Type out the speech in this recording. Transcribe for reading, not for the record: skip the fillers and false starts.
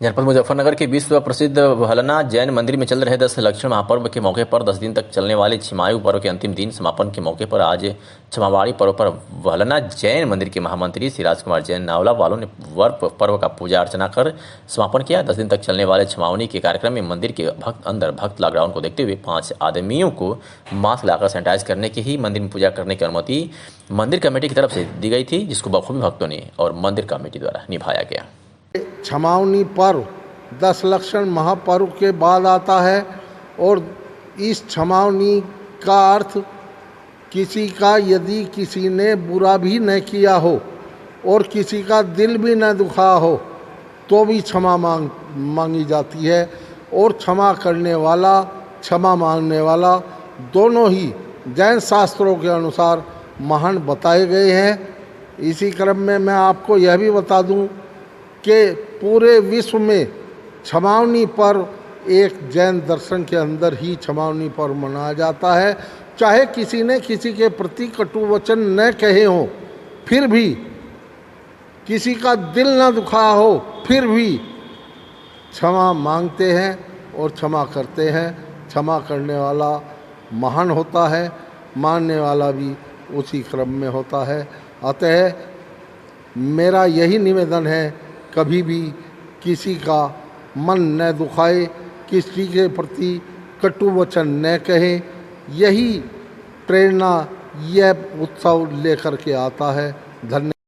जनपद मुजफ्फरनगर के विश्व प्रसिद्ध भलना जैन मंदिर में चल रहे 10 लक्षण महापर्व के मौके पर 10 दिन तक चलने वाले छिमायु पर्व के अंतिम दिन समापन के मौके पर आज क्षमावाड़ी पर्व पर भलना जैन मंदिर के महामंत्री श्री राजकुमार जैन नावला वालों ने पर्व का पूजा अर्चना कर समापन किया। 10 दिन तक चलने वाले क्षमावनी के कार्यक्रम में मंदिर के भक्त लॉकडाउन को देखते हुए 5 आदमियों को मास्क लाकर सैनिटाइज करने की ही मंदिर में पूजा करने की अनुमति मंदिर कमेटी की तरफ से दी गई थी, जिसको बखूबी भक्तों ने और मंदिर कमेटी द्वारा निभाया गया। क्षमावनी पर्व 10 लक्षण महापर्व के बाद आता है और इस क्षमावनी का अर्थ किसी का यदि किसी ने बुरा भी न किया हो और किसी का दिल भी न दुखा हो तो भी क्षमा मांगी जाती है और क्षमा करने वाला क्षमा मांगने वाला दोनों ही जैन शास्त्रों के अनुसार महान बताए गए हैं। इसी क्रम में मैं आपको यह भी बता दूं कि पूरे विश्व में क्षमावनी पर्व एक जैन दर्शन के अंदर ही क्षमावनी पर्व मनाया जाता है। चाहे किसी ने किसी के प्रति कटु वचन न कहे हों, फिर भी किसी का दिल न दुखा हो, फिर भी क्षमा मांगते हैं और क्षमा करते हैं। क्षमा करने वाला महान होता है, मानने वाला भी उसी क्रम में होता है। अतः मेरा यही निवेदन है, कभी भी किसी का मन न दुखाए, किसी के प्रति कटु वचन न कहे। यही प्रेरणा यह उत्सव लेकर के आता है। धन्यवाद।